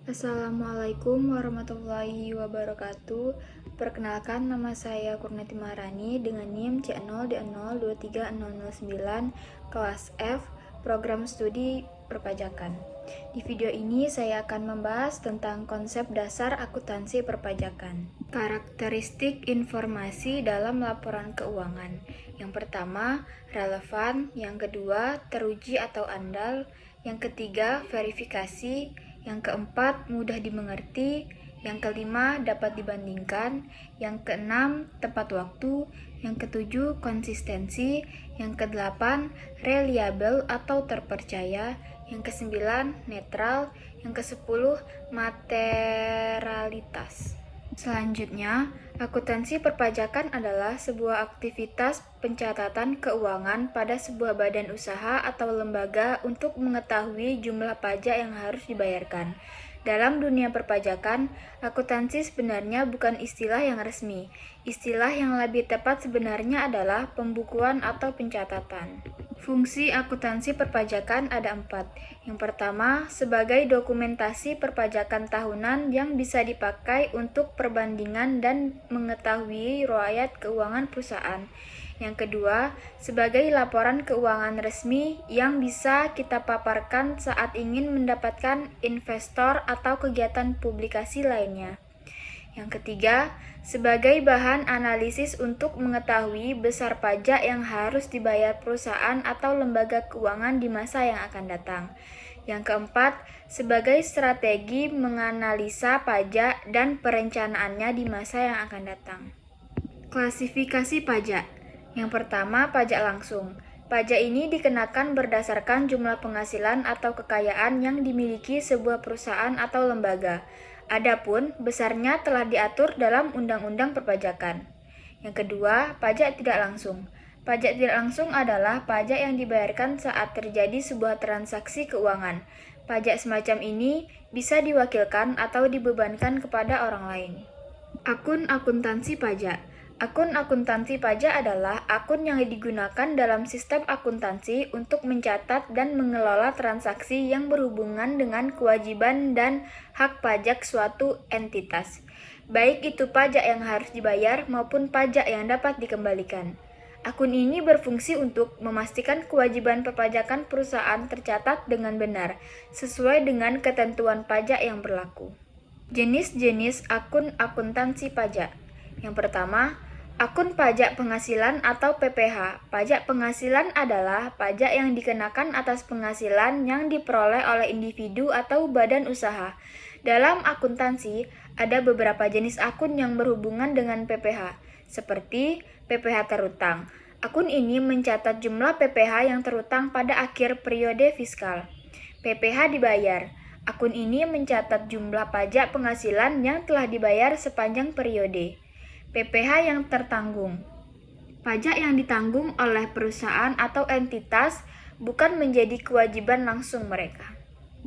Assalamualaikum warahmatullahi wabarakatuh. Perkenalkan, nama saya Kurniati Maharani dengan NIM C0D023009 kelas F, program studi perpajakan. Di video ini saya akan membahas tentang konsep dasar akuntansi perpajakan. Karakteristik informasi dalam laporan keuangan. Yang pertama, relevan. Yang kedua, teruji atau andal. Yang ketiga, verifikasi. Yang keempat, mudah dimengerti. Yang kelima, dapat dibandingkan. Yang keenam, tepat waktu. Yang ketujuh, konsistensi. Yang kedelapan, reliable atau terpercaya. Yang kesembilan, netral. Yang kesepuluh, materialitas. Selanjutnya, akuntansi perpajakan adalah sebuah aktivitas pencatatan keuangan pada sebuah badan usaha atau lembaga untuk mengetahui jumlah pajak yang harus dibayarkan. Dalam dunia perpajakan, akuntansi sebenarnya bukan istilah yang resmi. Istilah yang lebih tepat sebenarnya adalah pembukuan atau pencatatan. Fungsi akuntansi perpajakan ada 4. Yang pertama, sebagai dokumentasi perpajakan tahunan yang bisa dipakai untuk perbandingan dan mengetahui riwayat keuangan perusahaan. Yang kedua, sebagai laporan keuangan resmi yang bisa kita paparkan saat ingin mendapatkan investor atau kegiatan publikasi lainnya. Yang ketiga, sebagai bahan analisis untuk mengetahui besar pajak yang harus dibayar perusahaan atau lembaga keuangan di masa yang akan datang. Yang keempat, sebagai strategi menganalisa pajak dan perencanaannya di masa yang akan datang. Klasifikasi pajak. Yang pertama, pajak langsung. Pajak ini dikenakan berdasarkan jumlah penghasilan atau kekayaan yang dimiliki sebuah perusahaan atau lembaga. Adapun besarnya telah diatur dalam Undang-Undang Perpajakan. Yang kedua, pajak tidak langsung. Pajak tidak langsung adalah pajak yang dibayarkan saat terjadi sebuah transaksi keuangan. Pajak semacam ini bisa diwakilkan atau dibebankan kepada orang lain. Akun akuntansi pajak. Akun akuntansi pajak adalah akun yang digunakan dalam sistem akuntansi untuk mencatat dan mengelola transaksi yang berhubungan dengan kewajiban dan hak pajak suatu entitas, baik itu pajak yang harus dibayar maupun pajak yang dapat dikembalikan. Akun ini berfungsi untuk memastikan kewajiban perpajakan perusahaan tercatat dengan benar, sesuai dengan ketentuan pajak yang berlaku. Jenis-jenis akun akuntansi pajak. Yang pertama, akun pajak penghasilan atau PPH. Pajak penghasilan adalah pajak yang dikenakan atas penghasilan yang diperoleh oleh individu atau badan usaha. Dalam akuntansi, ada beberapa jenis akun yang berhubungan dengan PPH, seperti PPH terutang. Akun ini mencatat jumlah PPH yang terutang pada akhir periode fiskal. PPH dibayar. Akun ini mencatat jumlah pajak penghasilan yang telah dibayar sepanjang periode. PPH yang tertanggung. Pajak yang ditanggung oleh perusahaan atau entitas bukan menjadi kewajiban langsung mereka.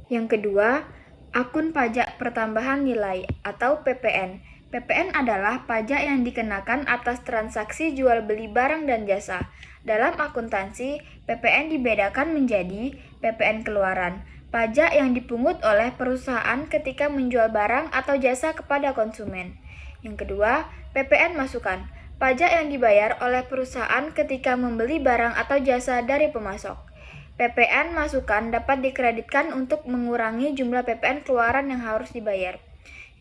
Yang kedua, akun pajak pertambahan nilai atau PPN. PPN adalah pajak yang dikenakan atas transaksi jual beli barang dan jasa. Dalam akuntansi, PPN dibedakan menjadi PPN keluaran, pajak yang dipungut oleh perusahaan ketika menjual barang atau jasa kepada konsumen. Yang kedua, PPN masukan, pajak yang dibayar oleh perusahaan ketika membeli barang atau jasa dari pemasok. PPN masukan dapat dikreditkan untuk mengurangi jumlah PPN keluaran yang harus dibayar.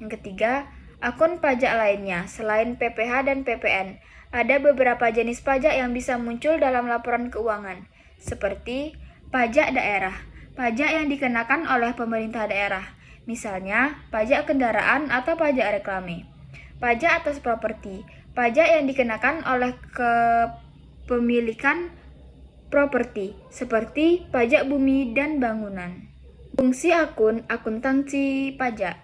Yang ketiga, akun pajak lainnya selain PPH dan PPN. Ada beberapa jenis pajak yang bisa muncul dalam laporan keuangan, seperti pajak daerah, pajak yang dikenakan oleh pemerintah daerah, misalnya pajak kendaraan atau pajak reklame. Pajak atas properti, pajak yang dikenakan oleh kepemilikan properti, seperti pajak bumi dan bangunan. Fungsi akun akuntansi pajak.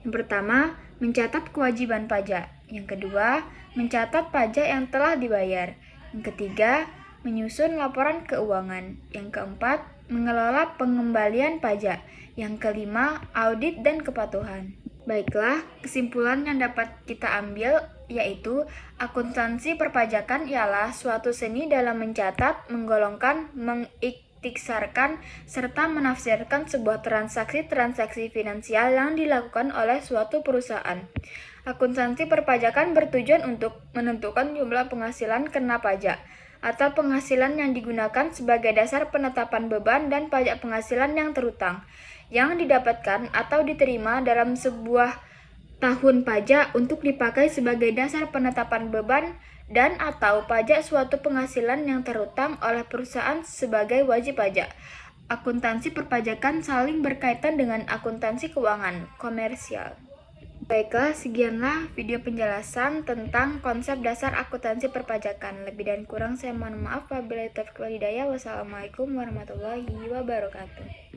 Yang pertama, mencatat kewajiban pajak. Yang kedua, mencatat pajak yang telah dibayar. Yang ketiga, menyusun laporan keuangan. Yang keempat, mengelola pengembalian pajak. Yang kelima, audit dan kepatuhan. Baiklah, kesimpulan yang dapat kita ambil yaitu akuntansi perpajakan ialah suatu seni dalam mencatat, menggolongkan, mengikhtisarkan serta menafsirkan sebuah transaksi finansial yang dilakukan oleh suatu perusahaan. Akuntansi perpajakan bertujuan untuk menentukan jumlah penghasilan kena pajak atau penghasilan yang digunakan sebagai dasar penetapan beban dan pajak penghasilan yang terutang yang didapatkan atau diterima dalam sebuah tahun pajak untuk dipakai sebagai dasar penetapan beban dan atau pajak suatu penghasilan yang terutang oleh perusahaan sebagai wajib pajak. Akuntansi perpajakan saling berkaitan dengan akuntansi keuangan komersial. Baiklah, sekianlah video penjelasan tentang konsep dasar akuntansi perpajakan. Lebih dan kurang saya mohon maaf. Wabillahi taufiq wal hidayah. Wassalamualaikum warahmatullahi wabarakatuh.